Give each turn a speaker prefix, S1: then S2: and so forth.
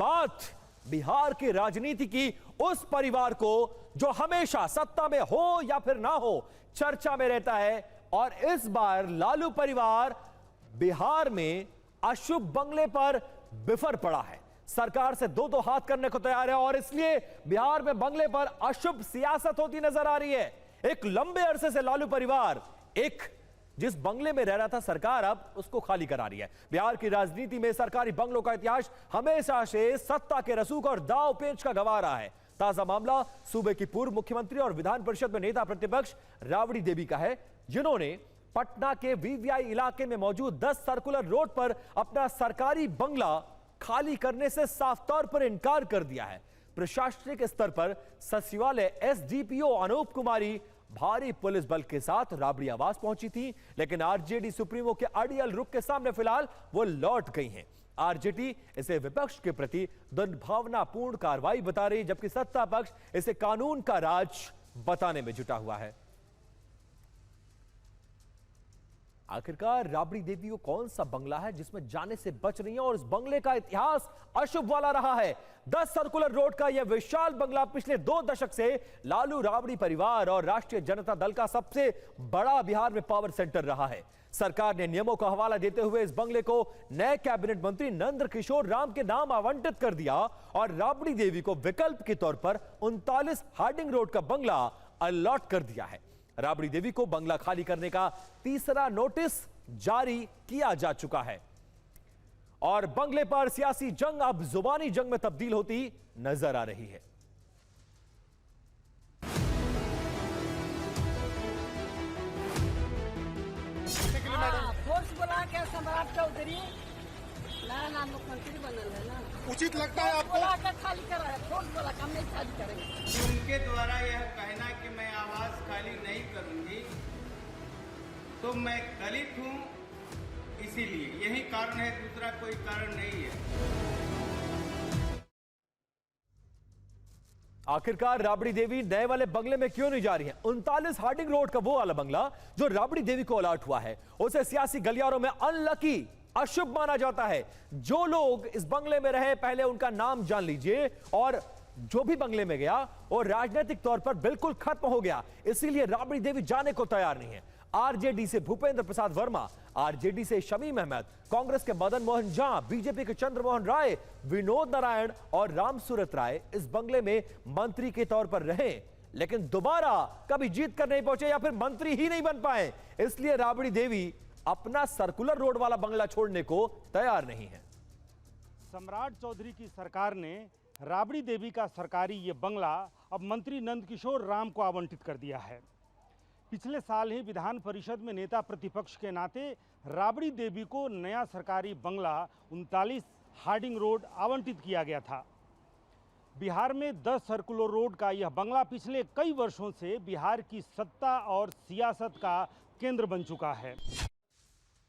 S1: बात बिहार की राजनीति की उस परिवार को जो हमेशा सत्ता में हो या फिर ना हो चर्चा में रहता है। और इस बार लालू परिवार बिहार में अशुभ बंगले पर बिफर पड़ा है। सरकार से दो हाथ करने को तैयार है और इसलिए बिहार में बंगले पर अशुभ सियासत होती नजर आ रही है। एक लंबे अरसे से लालू परिवार जिस बंगले में रह रहा था, सरकार अब उसको खाली करा रही है। बिहार की राजनीति में सरकारी बंगलों का इतिहास हमेशा से सत्ता के रसूख और दाव पेंच का गवाह रहा है। ताजा मामला सूबे की पूर्व मुख्यमंत्री और विधान परिषद में नेता प्रतिपक्ष राबड़ी देवी का है, जिन्होंने पटना के वीवीआई इलाके में मौजूद 10 सर्कुलर रोड पर अपना सरकारी बंगला खाली करने से साफ तौर पर इनकार कर दिया है। प्रशासनिक स्तर पर सचिवालय एसडीपीओ अनूप कुमारी भारी पुलिस बल के साथ राबड़ी आवास पहुंची थी, लेकिन आरजेडी सुप्रीमो के अड़ियल रुख के सामने फिलहाल वो लौट गई हैं। आरजेडी इसे विपक्ष के प्रति दुर्भावनापूर्ण कार्रवाई बता रही, जबकि सत्ता पक्ष इसे कानून का राज बताने में जुटा हुआ है। आखिरकार राबड़ी देवी को कौन सा बंगला है जिसमें जाने से बच रही है और इस बंगले का इतिहास अशुभ वाला रहा है। 10 सर्कुलर रोड का यह विशाल बंगला पिछले 2 दशक से लालू राबड़ी परिवार और राष्ट्रीय जनता दल का सबसे बड़ा बिहार में पावर सेंटर रहा है। सरकार ने नियमों का हवाला देते हुए इस बंगले को नए कैबिनेट मंत्री नंद किशोर राम के नाम आवंटित कर दिया और राबड़ी देवी को विकल्प के तौर पर 39 हार्डिंग रोड का बंगला अलॉट कर दिया है। राबड़ी देवी को बंगला खाली करने का तीसरा नोटिस जारी किया जा चुका है और बंगले पर सियासी जंग अब जुबानी जंग में तब्दील होती नजर आ रही है।
S2: फोर्स बुला के सम्राट चौधरी नया मुख्यमंत्री बनल है ना,
S3: उचित लगता है आपको?
S2: बुला के खाली करा है, फोर्स बुला के हम नहीं खाली करेंगे।
S4: उनके द्वारा यह कहना कि मैं आवास खाली नहीं करूंगी, तो मैं दलित हूं इसीलिए, यही कारण है, दूसरा कोई कारण नहीं है।
S1: आखिरकार राबड़ी देवी नए वाले बंगले में क्यों नहीं जा रही है? 39 हार्डिंग रोड का वो वाला बंगला जो राबड़ी देवी को अलॉट हुआ है, उसे सियासी गलियारों में अनलकी, अशुभ माना जाता है। जो लोग इस बंगले में रहे पहले उनका नाम जान लीजिए, और जो भी बंगले में गया वो राजनीतिक तौर पर बिल्कुल खत्म हो गया। इसीलिए राबड़ी देवी जाने को तैयार नहीं है। आरजेडी से भूपेंद्र प्रसाद वर्मा, आरजेडी से शमीम अहमद, कांग्रेस के मदन मोहन झा, बीजेपी के चंद्रमोहन राय, विनोद नारायण और रामसूरत राय इस बंगले में मंत्री के तौर पर रहे, लेकिन दोबारा कभी जीत कर नहीं पहुंचे या फिर मंत्री ही नहीं बन पाए। इसलिए राबड़ी देवी अपना सर्कुलर रोड वाला बंगला छोड़ने को तैयार नहीं है।
S5: सम्राट चौधरी की सरकार ने राबड़ी देवी का सरकारी ये बंगला अब मंत्री नंद किशोर राम को आवंटित कर दिया है। पिछले साल ही विधान परिषद में नेता प्रतिपक्ष के नाते राबड़ी देवी को नया सरकारी बंगला 39 हार्डिंग रोड आवंटित किया गया था। बिहार में 10 सर्कुलर रोड का यह बंगला पिछले कई वर्षों से बिहार की सत्ता और सियासत का केंद्र बन चुका है।